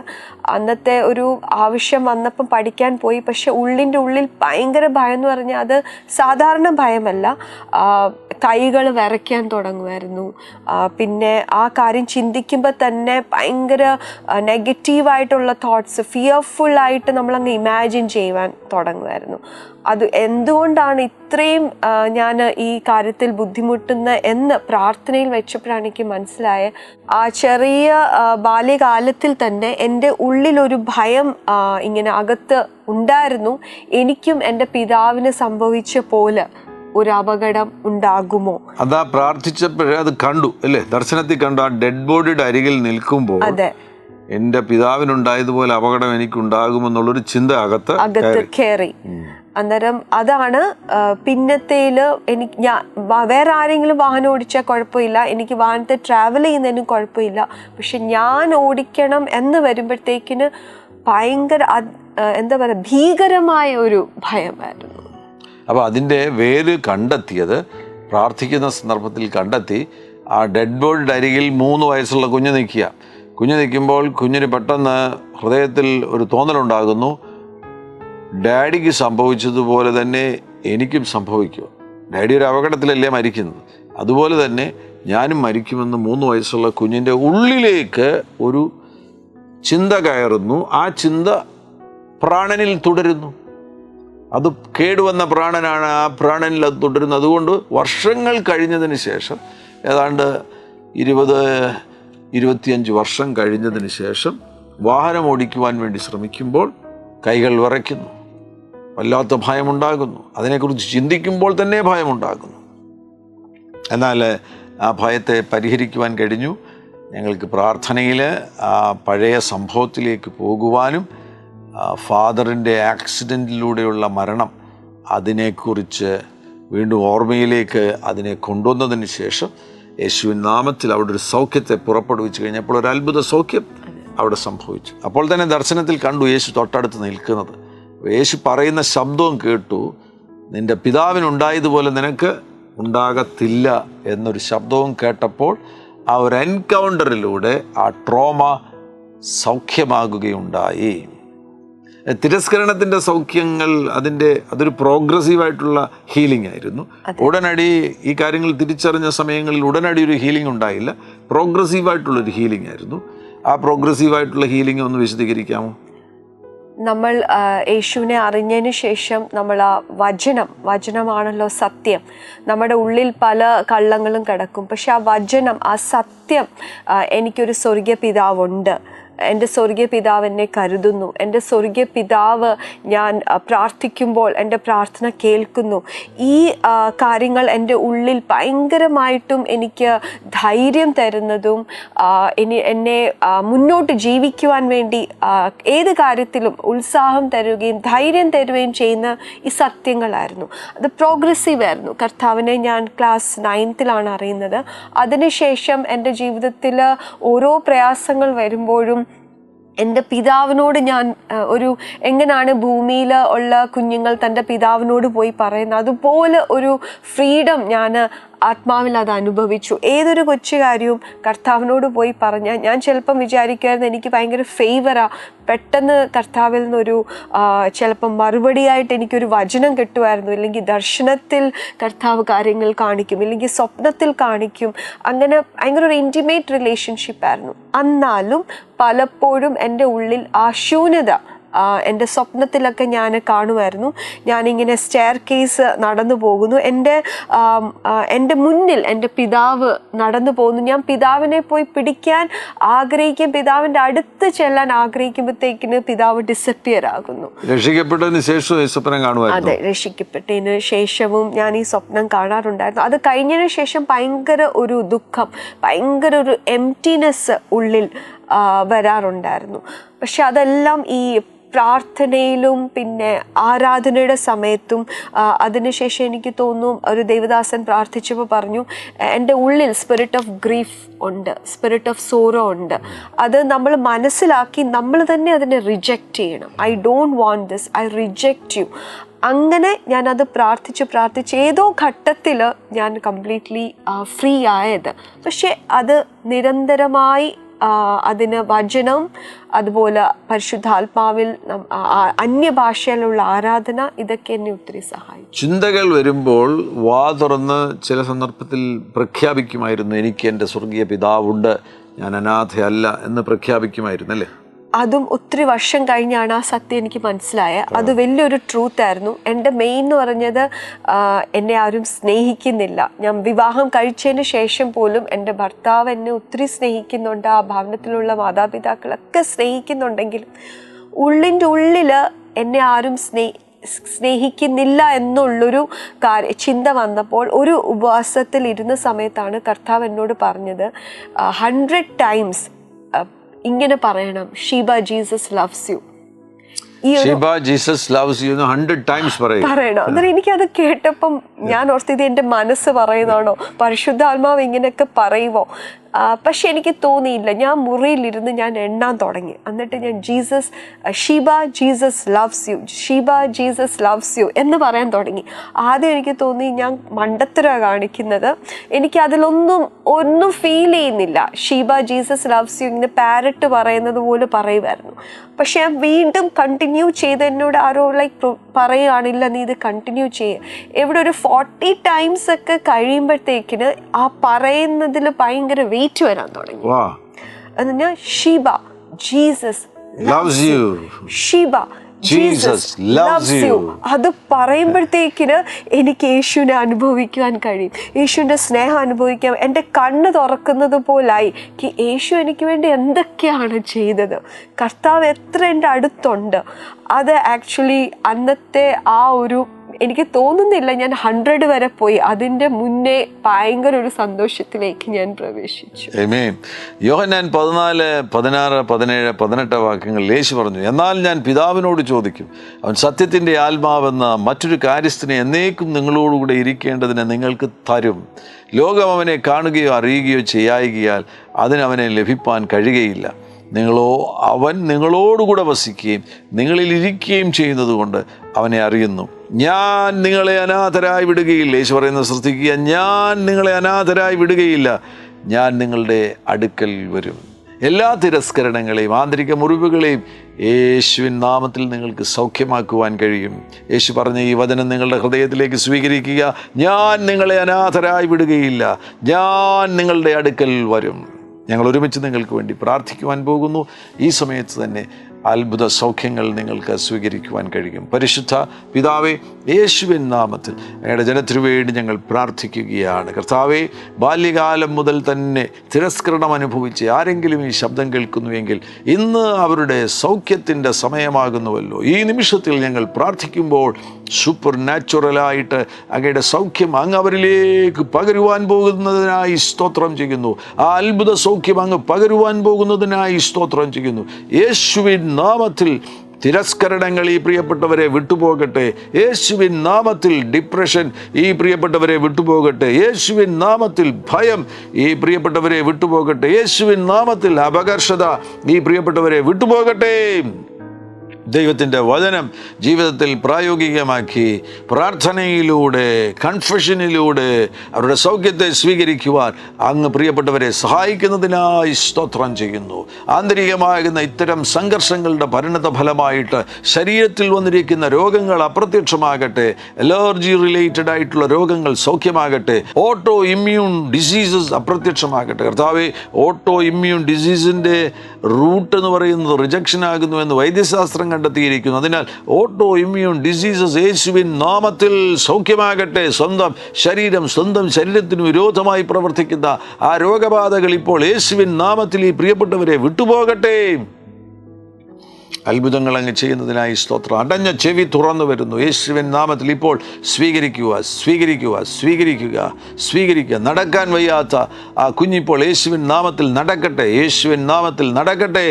അന്നത്തെ ഒരു ആവശ്യം വന്നപ്പം പഠിക്കാൻ പോയി, പക്ഷെ ഉള്ളിൻ്റെ ഉള്ളിൽ ഭയങ്കര ഭയം എന്ന് പറഞ്ഞാൽ അത് സാധാരണ ഭയമല്ല. കൈകൾ വിറയ്ക്കാൻ തുടങ്ങുമായിരുന്നു. പിന്നെ ആ കാര്യം ചിന്തിക്കുമ്പോൾ തന്നെ ഭയങ്കര നെഗറ്റീവായിട്ടുള്ള തോട്ട്സ്, ഫിയർഫുള്ളായിട്ട് നമ്മളങ്ങ് ഇമാജിൻ ചെയ്യുവാൻ തുടങ്ങുമായിരുന്നു. അത് എന്തുകൊണ്ടാണ് ഇത്രയും ഞാൻ ഈ കാര്യത്തിൽ ബുദ്ധിമുട്ടുന്ന എന്ന് പ്രാർത്ഥനയിൽ വെച്ചപ്പോഴാണ് എനിക്ക് മനസ്സിലായ, ആ ചെറിയ ബാല്യകാലത്തിൽ തന്നെ എൻ്റെ ഉള്ളിലൊരു ഭയം ഇങ്ങനെ അകത്ത് ഉണ്ടായിരുന്നു. എനിക്കും എൻ്റെ പിതാവിന് സംഭവിച്ച പോലെ ഒരു അപകടം ഉണ്ടാകുമോ? അതാ പ്രാർത്ഥിച്ചപ്പോഴേ അത് കണ്ടു അല്ലേ? ദർശനത്തിൽ കണ്ടു. ആ ഡെഡ് ബോഡിയുടെ അരികിൽ നിൽക്കുമ്പോൾ അതെ, എൻ്റെ പിതാവിനുണ്ടായതുപോലെ അപകടം എനിക്കുണ്ടാകുമെന്നുള്ളൊരു ചിന്ത അകത്ത് കയറി. അന്നേരം അതാണ് പിന്നത്തേൽ ഞാൻ വേറെ ആരെങ്കിലും വാഹനം ഓടിച്ചാൽ കുഴപ്പമില്ല, എനിക്ക് വാഹനത്തെ ട്രാവൽ ചെയ്യുന്നതിനും കുഴപ്പമില്ല, പക്ഷെ ഞാൻ ഓടിക്കണം എന്ന് വരുമ്പോഴത്തേക്കിന് ഭയങ്കര എന്താ പറയുക, ഭീകരമായ ഒരു ഭയമായിരുന്നു. അപ്പോൾ അതിൻ്റെ വേര് കണ്ടെത്തിയത് പ്രാർത്ഥിക്കുന്ന സന്ദർഭത്തിൽ കണ്ടെത്തി. ആ ഡെഡ് ബോഡിയുടെ അരികിൽ 3 വയസ്സുള്ള കുഞ്ഞ് നിൽക്കുമ്പോൾ കുഞ്ഞിന് പെട്ടെന്ന് ഹൃദയത്തിൽ ഒരു തോന്നലുണ്ടാകുന്നു, ഡാഡിക്ക് സംഭവിച്ചതുപോലെ തന്നെ എനിക്കും സംഭവിക്കും. ഡാഡി ഒരു അപകടത്തിലല്ലേ മരിക്കുന്നത്, അതുപോലെ തന്നെ ഞാനും മരിക്കുമെന്ന് 3 വയസ്സുള്ള കുഞ്ഞിൻ്റെ ഉള്ളിലേക്ക് ഒരു ചിന്ത കയറുന്നു. ആ ചിന്ത പ്രാണനിൽ തുടരുന്നു. അത് കേടുവന്ന പ്രാണനാണ്, ആ പ്രാണനിൽ അത് തുടരുന്നു. അതുകൊണ്ട് വർഷങ്ങൾ കഴിഞ്ഞതിന് ശേഷം, ഏതാണ്ട് 20-25 വർഷം കഴിഞ്ഞതിന് ശേഷം വാഹനം ഓടിക്കുവാൻ വേണ്ടി ശ്രമിക്കുമ്പോൾ കൈകൾ വിറയ്ക്കുന്നു, വല്ലാത്ത ഭയമുണ്ടാകുന്നു. അതിനെക്കുറിച്ച് ചിന്തിക്കുമ്പോൾ തന്നെ ഭയമുണ്ടാകുന്നു. എന്നാൽ ആ ഭയത്തെ പരിഹരിക്കുവാൻ കഴിഞ്ഞു. ഞങ്ങൾക്ക് പ്രാർത്ഥനയിൽ ആ പഴയ സംഭവത്തിലേക്ക് പോകുവാനും ഫാദറിൻ്റെ ആക്സിഡൻറ്റിലൂടെയുള്ള മരണം അതിനെക്കുറിച്ച് വീണ്ടും ഓർമ്മയിലേക്ക് അതിനെ കൊണ്ടുവന്നതിന് ശേഷം യേശുവിൻ നാമത്തിൽ അവിടെ ഒരു സൗഖ്യത്തെ പുറപ്പെടുവിച്ച് കഴിഞ്ഞപ്പോൾ ഒരു അത്ഭുത സൗഖ്യം അവിടെ സംഭവിച്ചു. അപ്പോൾ തന്നെ ദർശനത്തിൽ കണ്ടു യേശു തൊട്ടടുത്ത് നിൽക്കുന്നത്. യേശു പറയുന്ന ശബ്ദവും കേട്ടു, നിൻ്റെ പിതാവിനുണ്ടായതുപോലെ നിനക്ക് ഉണ്ടാകത്തില്ല എന്നൊരു ശബ്ദവും കേട്ടപ്പോൾ ആ ഒരു എൻകൗണ്ടറിലൂടെ ആ ട്രോമ സൗഖ്യമാകുകയുണ്ടായി. തിരസ്കരണത്തിൻ്റെ സൗഖ്യങ്ങൾ അതൊരു പ്രോഗ്രസീവായിട്ടുള്ള ഹീലിംഗ് ആയിരുന്നു. ഉടനടി ഈ കാര്യങ്ങൾ തിരിച്ചറിഞ്ഞ സമയങ്ങളിൽ ഉടനടി ഒരു ഹീലിംഗ് ഉണ്ടായില്ല, പ്രോഗ്രസീവായിട്ടുള്ളൊരു ഹീലിംഗ് ആയിരുന്നു. ആ പ്രോഗ്രസീവായിട്ടുള്ള ഹീലിംഗ് ഒന്ന് വിശദീകരിക്കാമോ? നമ്മൾ യേശുവിനെ അറിഞ്ഞതിന് ശേഷം നമ്മൾ ആ വചനമാണല്ലോ സത്യം. നമ്മുടെ ഉള്ളിൽ പല കള്ളങ്ങളും കിടക്കും, പക്ഷെ ആ വചനം, ആ സത്യം, എനിക്കൊരു സ്വർഗീയ പിതാവുണ്ട്, എൻ്റെ സ്വർഗീയ പിതാവ് എന്നെ കരുതുന്നു, എൻ്റെ സ്വർഗീയ പിതാവ് ഞാൻ പ്രാർത്ഥിക്കുമ്പോൾ എൻ്റെ പ്രാർത്ഥന കേൾക്കുന്നു. ഈ കാര്യങ്ങൾ എൻ്റെ ഉള്ളിൽ ഭയങ്കരമായിട്ടും എനിക്ക് ധൈര്യം തരുന്നതും എന്നെ മുന്നോട്ട് ജീവിക്കുവാൻ വേണ്ടി ഏത് കാര്യത്തിലും ഉത്സാഹം തരുകയും ധൈര്യം തരുകയും ചെയ്യുന്ന ഈ സത്യങ്ങളായിരുന്നു. അത് പ്രോഗ്രസീവ് ആയിരുന്നു. കർത്താവിനെ ഞാൻ ക്ലാസ് 9th അറിയുന്നത്. അതിനുശേഷം എൻ്റെ ജീവിതത്തിൽ ഓരോ പ്രയാസങ്ങൾ വരുമ്പോഴും എൻ്റെ പിതാവിനോട് ഞാൻ എങ്ങനെയാണ് ഭൂമിയിൽ ഉള്ള കുഞ്ഞുങ്ങൾ തൻ്റെ പിതാവിനോട് പോയി പറയുന്നത്, അതുപോലെ ഒരു ഫ്രീഡം ഞാൻ ആത്മാവിൽ അത് അനുഭവിച്ചു. ഏതൊരു കൊച്ചു കാര്യവും കർത്താവിനോട് പോയി പറഞ്ഞാൽ ഞാൻ ചിലപ്പം വിചാരിക്കുമായിരുന്നു എനിക്ക് ഭയങ്കര ഫേവറാണ്, പെട്ടെന്ന് കർത്താവിൽ നിന്നൊരു ചിലപ്പം മറുപടിയായിട്ട് എനിക്കൊരു വചനം കിട്ടുമായിരുന്നു, ഇല്ലെങ്കിൽ ദർശനത്തിൽ കർത്താവ് കാര്യങ്ങൾ കാണിക്കും, ഇല്ലെങ്കിൽ സ്വപ്നത്തിൽ കാണിക്കും. അങ്ങനെ ഭയങ്കര ഒരു ഇൻറ്റിമേറ്റ് റിലേഷൻഷിപ്പായിരുന്നു. എന്നാലും പലപ്പോഴും എൻ്റെ ഉള്ളിൽ ആ ശൂന്യത എൻ്റെ സ്വപ്നത്തിലൊക്കെ ഞാൻ കാണുമായിരുന്നു. ഞാനിങ്ങനെ സ്റ്റെയർ കേസ് നടന്നു പോകുന്നു, എൻ്റെ മുന്നിൽ എൻ്റെ പിതാവ് നടന്നു പോകുന്നു. ഞാൻ പിതാവിനെ പോയി പിടിക്കാൻ ആഗ്രഹിക്കും, പിതാവിൻ്റെ അടുത്ത് ചെല്ലാൻ ആഗ്രഹിക്കുമ്പോഴത്തേക്കിന് പിതാവ് ഡിസപ്പിയർ ആകുന്നു. രക്ഷിക്കപ്പെട്ടതിന് ശേഷം അതെ, രക്ഷിക്കപ്പെട്ടതിന് ശേഷവും ഞാൻ ഈ സ്വപ്നം കാണാറുണ്ടായിരുന്നു. അത് കഴിഞ്ഞതിന് ശേഷം ഭയങ്കര ഒരു ദുഃഖം, ഭയങ്കര ഒരു എംപ്റ്റിനെസ് ഉള്ളിൽ വരാറുണ്ടായിരുന്നു. പക്ഷെ അതെല്ലാം ഈ പ്രാർത്ഥനയിലും പിന്നെ ആരാധനയുടെ സമയത്തും അതിനുശേഷം എനിക്ക് തോന്നും ഒരു ദേവദാസൻ പ്രാർത്ഥിച്ചപ്പോൾ പറഞ്ഞു, എൻ്റെ ഉള്ളിൽ സ്പിരിറ്റ് ഓഫ് ഗ്രീഫ് ഉണ്ട്, സ്പിരിറ്റ് ഓഫ് സോറോ ഉണ്ട്. അത് നമ്മൾ മനസ്സിലാക്കി നമ്മൾ തന്നെ അതിനെ റിജക്റ്റ് ചെയ്യണം. I don't want this, I reject you. അങ്ങനെ ഞാനത് പ്രാർത്ഥിച്ച് ഏതോ ഘട്ടത്തിൽ ഞാൻ കംപ്ലീറ്റ്ലി ഫ്രീ ആയത്. പക്ഷെ അത് നിരന്തരമായി അതിന് വചനം, അതുപോലെ പരിശുദ്ധാത്മാവിൽ അന്യഭാഷയിലുള്ള ആരാധന, ഇതൊക്കെ എന്നെ ഒത്തിരി സഹായിച്ചു. ചിന്തകൾ വരുമ്പോൾ വാ തുറന്ന് ചില സന്ദർഭത്തിൽ പ്രഖ്യാപിക്കുമായിരുന്നു, എനിക്ക് എൻ്റെ സ്വർഗീയ പിതാവുണ്ട്, ഞാൻ അനാഥയല്ല എന്ന് പ്രഖ്യാപിക്കുമായിരുന്നു അല്ലേ? അതും ഒത്തിരി വർഷം കഴിഞ്ഞാണ് ആ സത്യം എനിക്ക് മനസ്സിലായത്. അത് വലിയൊരു ട്രൂത്ത് ആയിരുന്നു. എൻ്റെ മെയിൻ എന്ന് പറഞ്ഞത് എന്നെ ആരും സ്നേഹിക്കുന്നില്ല. ഞാൻ വിവാഹം കഴിച്ചതിന് ശേഷം പോലും എൻ്റെ ഭർത്താവ് എന്നെ ഒത്തിരി സ്നേഹിക്കുന്നുണ്ട്, ആ ഭവനത്തിലുള്ള മാതാപിതാക്കളൊക്കെ സ്നേഹിക്കുന്നുണ്ടെങ്കിലും ഉള്ളിൻ്റെ ഉള്ളിൽ എന്നെ ആരും സ്നേഹിക്കുന്നില്ല എന്നുള്ളൊരു ചിന്ത വന്നപ്പോൾ ഒരു ഉപവാസത്തിൽ ഇരുന്ന സമയത്താണ് കർത്താവ് എന്നോട് പറഞ്ഞത്, 100 times ഇങ്ങനെ പറയണം, ഷീബ ജീസസ് ലവ്സ് യു. പറയണം. അന്നേരം എനിക്കത് കേട്ടപ്പം ഞാൻ ഓർത്തത് എൻ്റെ മനസ്സ് പറയുന്നതാണോ, പരിശുദ്ധാത്മാവ് ഇങ്ങനെയൊക്കെ പറയുമോ? പക്ഷെ എനിക്ക് തോന്നിയില്ല. ഞാൻ മുറിയിലിരുന്ന് ഞാൻ എണ്ണാൻ തുടങ്ങി. എന്നിട്ട് ഞാൻ Sheeba Jesus loves you, Sheeba Jesus loves you എന്ന് പറയാൻ തുടങ്ങി. ആദ്യം എനിക്ക് തോന്നി ഞാൻ മണ്ടത്തരമാണ് കാണിക്കുന്നത്. എനിക്ക് അതിലൊന്നും ഫീൽ ചെയ്യുന്നില്ല. ഷീബ ജീസസ് ലവ്സ് യു ഇങ്ങനെ പാരറ്റ് പറയുന്നത് പോലെ പറയുമായിരുന്നു. പക്ഷെ ഞാൻ വീണ്ടും കണ്ടിന്യൂ ചെയ്ത് എന്നോട് ആരോ പറയുകയാണില്ല, നീ ഇത് കണ്ടിന്യൂ ചെയ്യുക. ഇവിടെ ഒരു 40 times ഒക്കെ കഴിയുമ്പോഴത്തേക്കിന് ആ പറയുന്നതിൽ ഭയങ്കര വെയിറ്റ് വരാൻ തുടങ്ങി. ഞാൻ Sheeba Jesus loves you, Sheeba Jesus loves you അത് പറയുമ്പോഴത്തേക്കിന് എനിക്ക് യേശുവിനെ അനുഭവിക്കാൻ കഴിയും, യേശുവിൻ്റെ സ്നേഹം അനുഭവിക്കാൻ. എൻ്റെ കണ്ണ് തുറക്കുന്നത് പോലായി. യേശു എനിക്ക് വേണ്ടി എന്തൊക്കെയാണ് ചെയ്തത്, കർത്താവ് എത്ര എൻ്റെ അടുത്തുണ്ട്. അത് ആക്ച്വലി അന്നത്തെ ആ ഒരു എനിക്ക് തോന്നുന്നില്ല ഞാൻ 100 വരെ പോയി. അതിൻ്റെ മുന്നേ ഭയങ്കര ഒരു സന്തോഷത്തിലേക്ക് ഞാൻ പ്രവേശിച്ചു. ആമേൻ. യോഹന്നാൻ 14, 16, 17, 18 വാക്യങ്ങളിൽ യേശു പറഞ്ഞു, എന്നാൽ ഞാൻ പിതാവിനോട് ചോദിക്കും, അവൻ സത്യത്തിൻ്റെ ആത്മാവെന്ന മറ്റൊരു കാര്യസ്ഥനെ എന്നേക്കും നിങ്ങളോടുകൂടെ ഇരിക്കേണ്ടതിന് നിങ്ങൾക്ക് തരും. ലോകം അവനെ കാണുകയോ അറിയുകയോ ചെയ്യായികയാൽ അതിനവനെ ലഭിപ്പാൻ കഴിയുകയില്ല. അവൻ നിങ്ങളോടുകൂടെ വസിക്കുകയും നിങ്ങളിൽ ഇരിക്കുകയും ചെയ്യുന്നത് കൊണ്ട് അവനെ അറിയുന്നു. ഞാൻ നിങ്ങളെ അനാഥരായി വിടുകയില്ല. യേശു പറയുന്നത് ശ്രദ്ധിക്കുക, ഞാൻ നിങ്ങളെ അനാഥരായി വിടുകയില്ല, ഞാൻ നിങ്ങളുടെ അടുക്കൽ വരും. എല്ലാ തിരസ്കരണങ്ങളെയും ആന്തരിക മുറിവുകളെയും യേശുവിൻ നാമത്തിൽ നിങ്ങൾക്ക് സൗഖ്യമാക്കുവാൻ കഴിയും. യേശു പറഞ്ഞ ഈ വചനം നിങ്ങളുടെ ഹൃദയത്തിലേക്ക് സ്വീകരിക്കുക. ഞാൻ നിങ്ങളെ അനാഥരായി വിടുകയില്ല, ഞാൻ നിങ്ങളുടെ അടുക്കൽ വരും. ഞങ്ങൾ ഒരുമിച്ച് നിങ്ങൾക്ക് വേണ്ടി പ്രാർത്ഥിക്കുവാൻ പോകുന്നു. ഈ സമയത്ത് തന്നെ അത്ഭുത സൗഖ്യങ്ങൾ നിങ്ങൾക്ക് സ്വീകരിക്കുവാൻ കഴിയും. പരിശുദ്ധ പിതാവേ, യേശുവിൻ നാമത്തിൽ ഞങ്ങളുടെ ജനത്തിനു വേണ്ടി ഞങ്ങൾ പ്രാർത്ഥിക്കുകയാണ്. കർത്താവേ, ബാല്യകാലം മുതൽ തന്നെ തിരസ്കരണം അനുഭവിച്ച് ആരെങ്കിലും ഈ ശബ്ദം കേൾക്കുന്നുവെങ്കിൽ ഇന്ന് അവരുടെ സൗഖ്യത്തിൻ്റെ സമയമാകുന്നുവല്ലോ. ഈ നിമിഷത്തിൽ ഞങ്ങൾ പ്രാർത്ഥിക്കുമ്പോൾ സൂപ്പർ നാച്ചുറലായിട്ട് അങ്ങയുടെ സൗഖ്യം അങ്ങ് അവരിലേക്ക് പകരുവാൻ പോകുന്നതിനായി സ്തോത്രം ചെയ്യുന്നു. ആ അത്ഭുത സൗഖ്യം അങ്ങ് പകരുവാൻ പോകുന്നതിനായി സ്തോത്രം ചെയ്യുന്നു. യേശുവിൻ നാമത്തിൽ തിരസ്കരണങ്ങൾ ഈ പ്രിയപ്പെട്ടവരെ വിട്ടുപോകട്ടെ. യേശുവിൻ നാമത്തിൽ ഡിപ്രഷൻ ഈ പ്രിയപ്പെട്ടവരെ വിട്ടുപോകട്ടെ. യേശുവിൻ നാമത്തിൽ ഭയം ഈ പ്രിയപ്പെട്ടവരെ വിട്ടുപോകട്ടെ. യേശുവിൻ നാമത്തിൽ അപകർഷത ഈ പ്രിയപ്പെട്ടവരെ വിട്ടുപോകട്ടെ. ദൈവത്തിൻ്റെ വചനം ജീവിതത്തിൽ പ്രായോഗികമാക്കി പ്രാർത്ഥനയിലൂടെ കൺഫെഷനിലൂടെ അവരുടെ സൗഖ്യത്തെ സ്വീകരിക്കുവാൻ അങ്ങ് പ്രിയപ്പെട്ടവരെ സഹായിക്കുന്നതിനായി സ്തോത്രം ചെയ്യുന്നു. ആന്തരികമാകുന്ന ഇത്തരം സംഘർഷങ്ങളുടെ പരിണത ഫലമായിട്ട് ശരീരത്തിൽ വന്നിരിക്കുന്ന രോഗങ്ങൾ അപ്രത്യക്ഷമാകട്ടെ. അലർജി റിലേറ്റഡ് ആയിട്ടുള്ള രോഗങ്ങൾ സൗഖ്യമാകട്ടെ. ഓട്ടോ ഇമ്മ്യൂൺ ഡിസീസസ് അപ്രത്യക്ഷമാകട്ടെ. കർത്താവേ, ഓട്ടോ ഇമ്മ്യൂൺ ഡിസീസിൻ്റെ റൂട്ട് എന്ന് പറയുന്നത് റിജക്ഷൻ ആകുന്നു എന്ന് വൈദ്യശാസ്ത്രം കണ്ടെത്തിയിരിക്കുന്നു. അതിനാൽ ഓട്ടോ ഇമ്മ്യൂൺ ഡിസീസസ് യേശുവിൻ നാമത്തിൽ സൗഖ്യമാകട്ടെ. സ്വന്തം ശരീരത്തിന് വിരോധമായി പ്രവർത്തിക്കുന്ന ആ രോഗബാധകൾ ഇപ്പോൾ യേശുവിൻ നാമത്തിൽ ഈ പ്രിയപ്പെട്ടവരെ വിട്ടുപോകട്ടെ. അത്ഭുതങ്ങൾ അങ്ങ് ചെയ്യുന്നതിനായി സ്തോത്രം. അടഞ്ഞ ചെവി തുറന്നു വരുന്നു. യേശുവിൻ നാമത്തിൽ ഇപ്പോൾ സ്വീകരിക്കുക. നടക്കാൻ വയ്യാത്ത ആ കുഞ്ഞിപ്പോൾ യേശുവിൻ നാമത്തിൽ നടക്കട്ടെ. യേശുവിൻ നാമത്തിൽ നടക്കട്ടെ.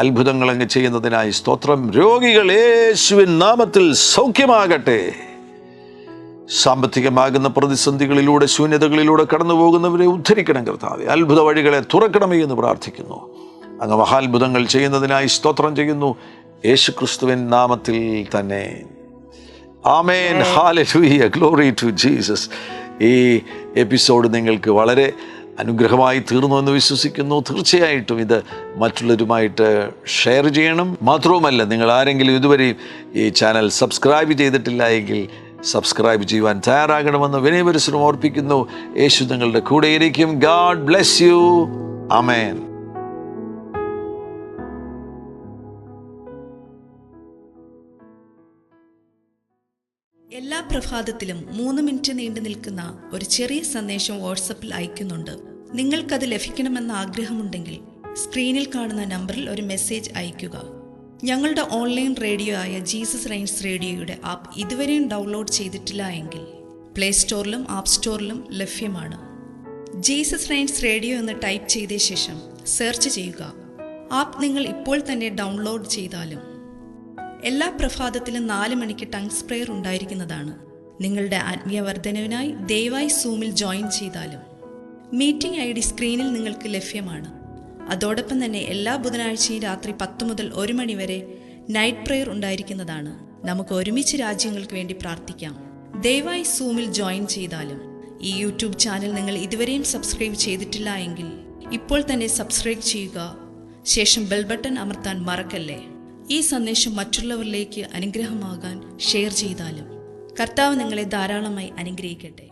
അത്ഭുതങ്ങൾ അങ്ങ് ചെയ്യുന്നതിനായി സ്തോത്രം. രോഗികൾ യേശുവിൻ നാമത്തിൽ സൗഖ്യമാകട്ടെ. സാമ്പത്തികമാകുന്ന പ്രതിസന്ധികളിലൂടെ ശൂന്യതകളിലൂടെ കടന്നു പോകുന്നവരെ ഉദ്ധരിക്കണം കർത്താവേ. അത്ഭുത വഴികളെ തുറക്കണമേ എന്ന് പ്രാർത്ഥിക്കുന്നു. അങ്ങ് മഹാത്ഭുതങ്ങൾ ചെയ്യുന്നതിനായി സ്തോത്രം ചെയ്യുന്നു. യേശുക്രിസ്തുവിൻ നാമത്തിൽ തന്നെ. Amen. Hallelujah. Glory to Jesus. ഈ എപ്പിസോഡ് നിങ്ങൾക്ക് വളരെ അനുഗ്രഹമായി തീർന്നു എന്ന് വിശ്വസിക്കുന്നു. തീർച്ചയായിട്ടും ഇത് മറ്റുള്ളവരുമായിട്ട് ഷെയർ ചെയ്യണം. മാത്രവുമല്ല, നിങ്ങൾ ആരെങ്കിലും ഇതുവരെയും ഈ ചാനൽ സബ്സ്ക്രൈബ് ചെയ്തിട്ടില്ല എങ്കിൽ സബ്സ്ക്രൈബ് ചെയ്യുവാൻ തയ്യാറാകണമെന്ന് വിനയപരിശ്രമം ഓർപ്പിക്കുന്നു. യേശു നിങ്ങളുടെ കൂടെയിരിക്കും. God bless you. ആമേൻ. എല്ലാ പ്രഭാതത്തിലും 3 മിനിറ്റ് നീണ്ടു നിൽക്കുന്ന ഒരു ചെറിയ സന്ദേശം വാട്സപ്പിൽ അയക്കുന്നുണ്ട്. നിങ്ങൾക്കത് ലഭിക്കണമെന്ന ആഗ്രഹമുണ്ടെങ്കിൽ സ്ക്രീനിൽ കാണുന്ന നമ്പറിൽ ഒരു മെസ്സേജ് അയയ്ക്കുക. ഞങ്ങളുടെ ഓൺലൈൻ റേഡിയോ ആയ ജീസസ് റെയിൻസ് റേഡിയോയുടെ ആപ്പ് ഇതുവരെയും ഡൗൺലോഡ് ചെയ്തിട്ടില്ല എങ്കിൽ പ്ലേ സ്റ്റോറിലും ആപ്പ് സ്റ്റോറിലും ലഭ്യമാണ്. ജീസസ് റെയിൻസ് റേഡിയോ എന്ന് ടൈപ്പ് ചെയ്ത ശേഷം സെർച്ച് ചെയ്യുക. ആപ്പ് നിങ്ങൾ ഇപ്പോൾ തന്നെ ഡൗൺലോഡ് ചെയ്താലും. എല്ലാ പ്രഭാതത്തിലും 4 മണിക്ക് ടങ്സ് പ്രെയർ ഉണ്ടായിരിക്കുന്നതാണ്. നിങ്ങളുടെ ആത്മീയ വർധനവിനായി ദയവായി സൂമിൽ ജോയിൻ ചെയ്താലും. മീറ്റിംഗ് ID സ്ക്രീനിൽ നിങ്ങൾക്ക് ലഭ്യമാണ്. അതോടൊപ്പം തന്നെ എല്ലാ ബുധനാഴ്ചയും രാത്രി 10 മുതൽ 1 മണി വരെ നൈറ്റ് പ്രെയർ ഉണ്ടായിരിക്കുന്നതാണ്. നമുക്ക് ഒരുമിച്ച് രാജ്യങ്ങൾക്ക് വേണ്ടി പ്രാർത്ഥിക്കാം. ദയവായി സൂമിൽ ജോയിൻ ചെയ്താലും. ഈ യൂട്യൂബ് ചാനൽ നിങ്ങൾ ഇതുവരെയും സബ്സ്ക്രൈബ് ചെയ്തിട്ടില്ല എങ്കിൽ ഇപ്പോൾ തന്നെ സബ്സ്ക്രൈബ് ചെയ്യുക. ശേഷം ബെൽ ബട്ടൺ അമർത്താൻ മറക്കല്ലേ. ഈ സന്ദേശം മറ്റുള്ളവരിലേക്ക് അനുഗ്രഹമാകാൻ ഷെയർ ചെയ്താലും. കർത്താവ് നിങ്ങളെ ധാരാളമായി അനുഗ്രഹിക്കട്ടെ.